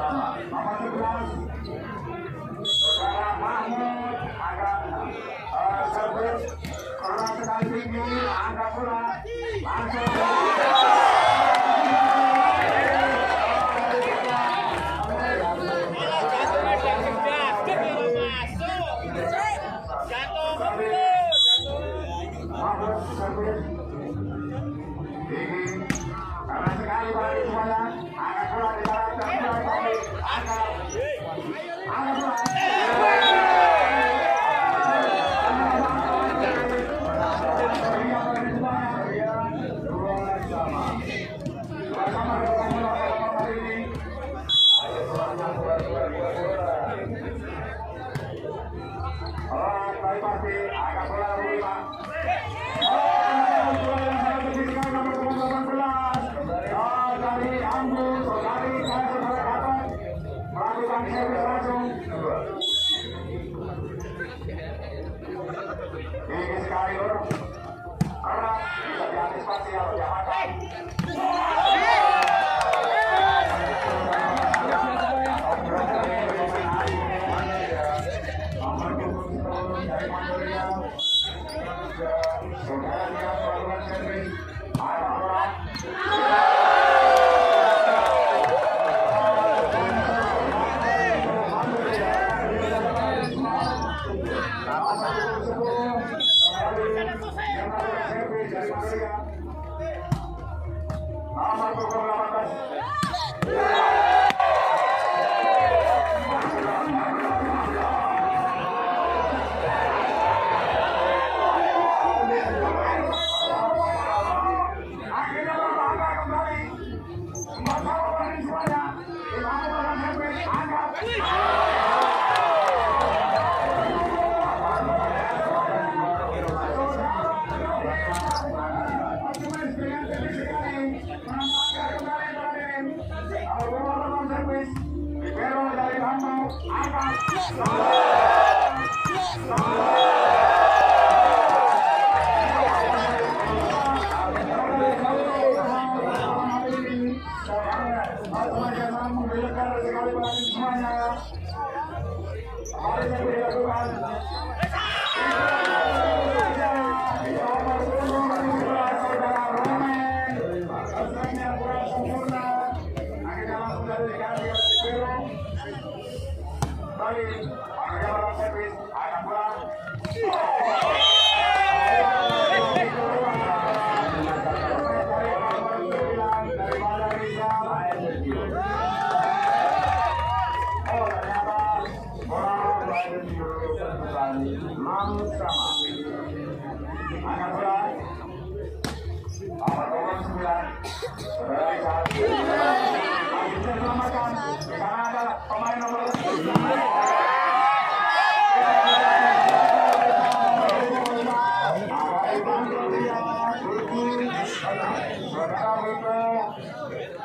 Nomor 11 saudara Mahfud agak servis keras sekali tinggi, angkat bola langsung Mahfud servis tinggi keras sekali bagi semuanya, angkat bola di dalam terbuka kembali, angkat bola. Tinggi sekali lur, keras bisa diantisipasi atau diamankan.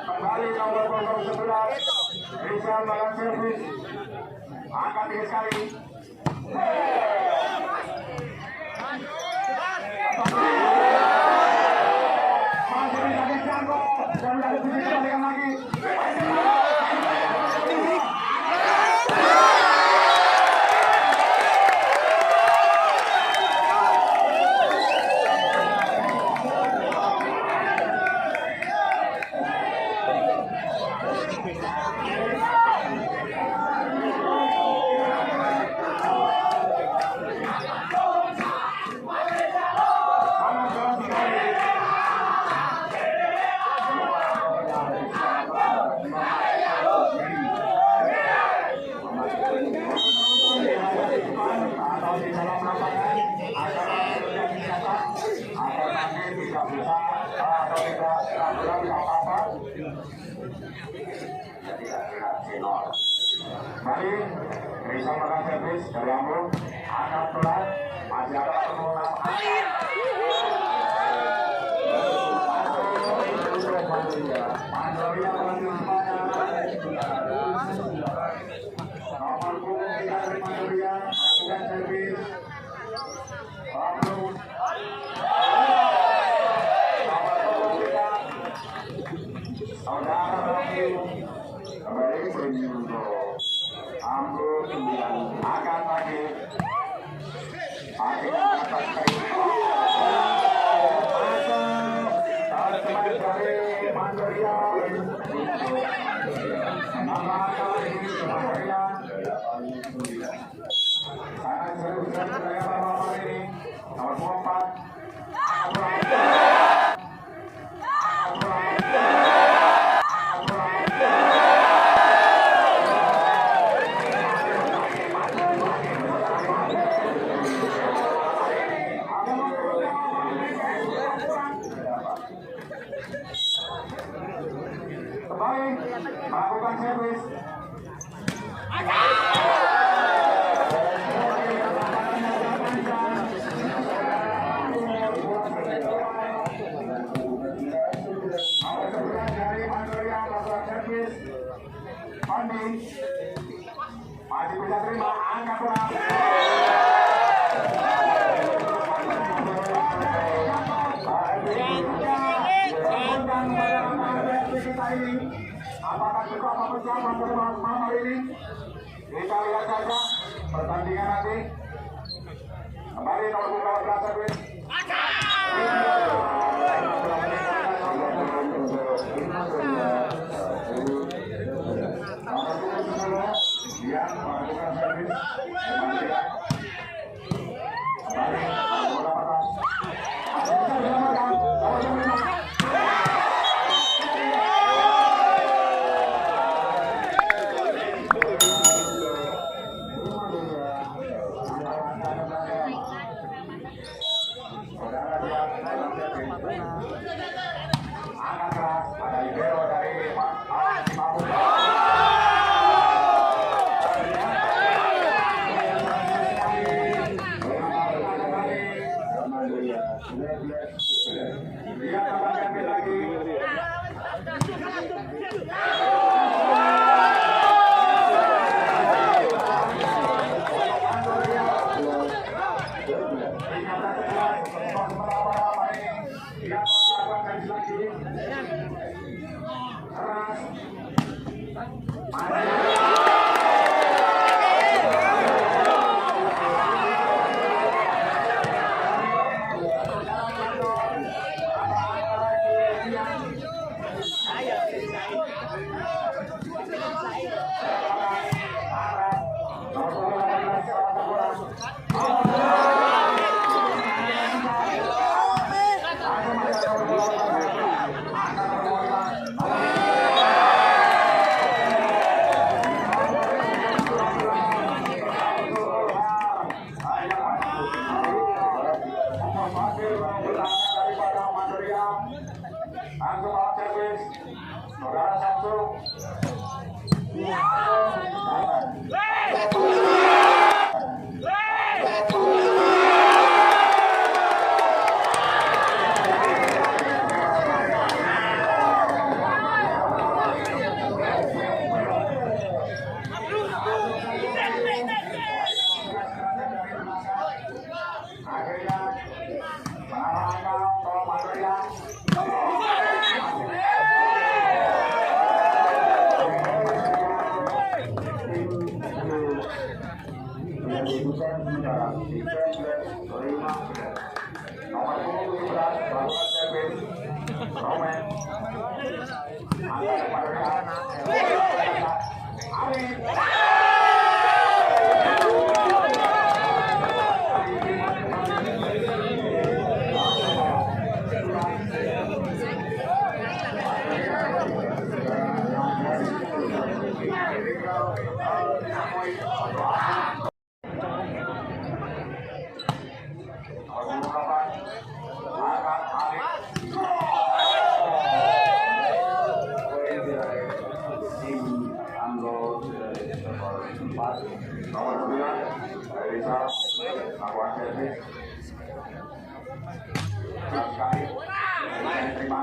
Kembali nomor 011 bisa melakukan servis, angkat tinggi sekali. Masih bisa dijangkau dan tidak bisa dikembalikan lagi. Mari bisa makan servis dari Ambo, angkat pelan, masih ada permohonan. Nomor punggung kita dari Mandoria, lakukan servis. Nomor punggung kita, saudara Mahfud. Kembali ini untuk Anto 9 akan lagi atas dari Mandoria sangat seru sekali Bapak ini nomor 24 kembali melakukan servis. Dari Mandoria melakukan servis. Andi masih bisa terima angka kurang. Apakah cukup apa bersama malam ini? Kita lihat saja pertandingan nanti. Kembali nomor 12 servis. Yang melakukan servis. Anto servis, saudara Samsul. Akhirnya mengalahkan Tol Mandoria. Nomor 17 melakukan servis. Romen angkat nomor 9 Rasa melakukan servis. Sekali terima.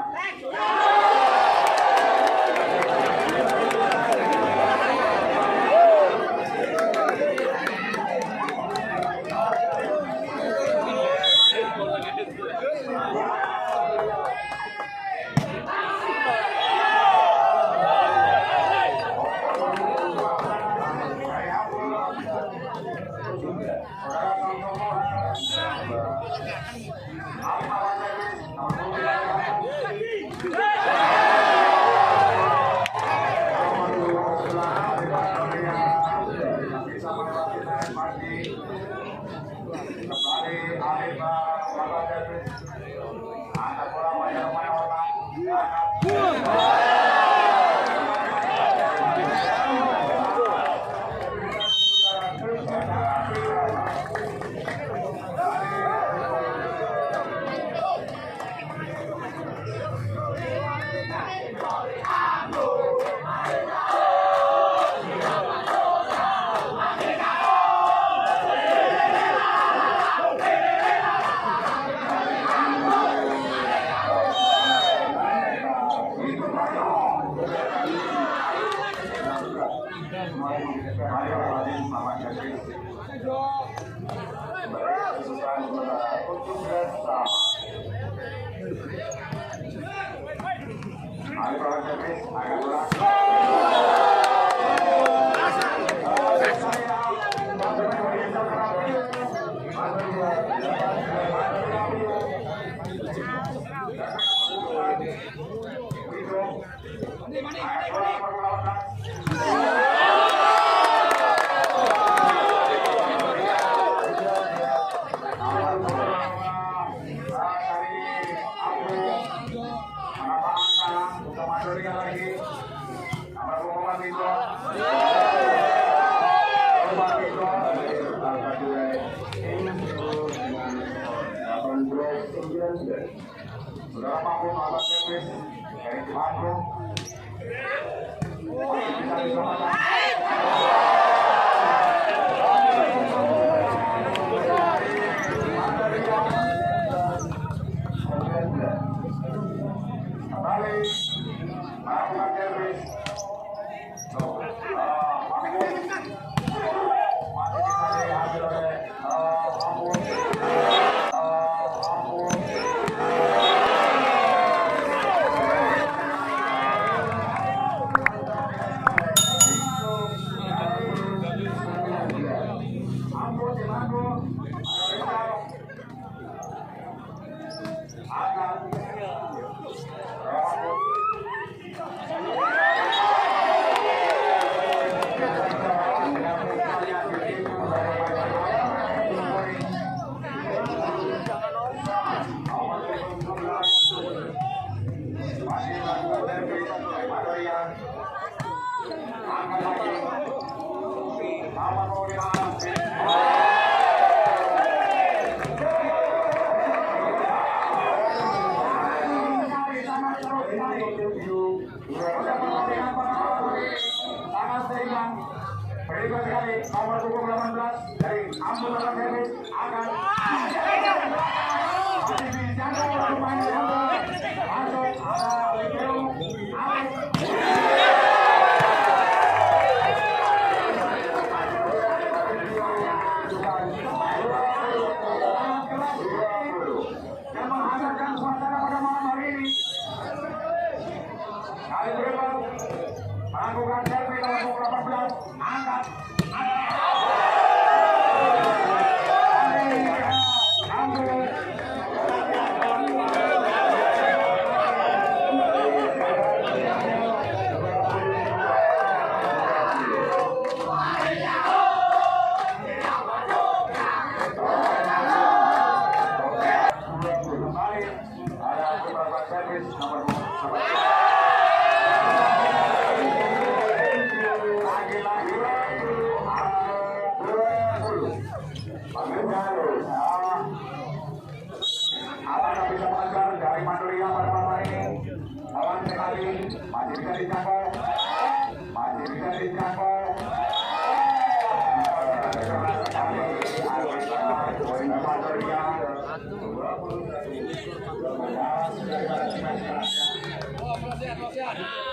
Saudara Mahfud alat servis dari Anto. Bisa diselamatkan. Kembali melakukan servis. Masih bisa diambil oleh Mahfud. Nomor 18 dari Anto servis akan yang menghangatkan suasana pada malam hari ini. Kali berikut melakukan servis nomor 18 angkat. Apakah bisa mengejar dari Proliga pada malam ini? Lawan sekali masih bisa dijangkau, masih bisa dijangkau. Proliga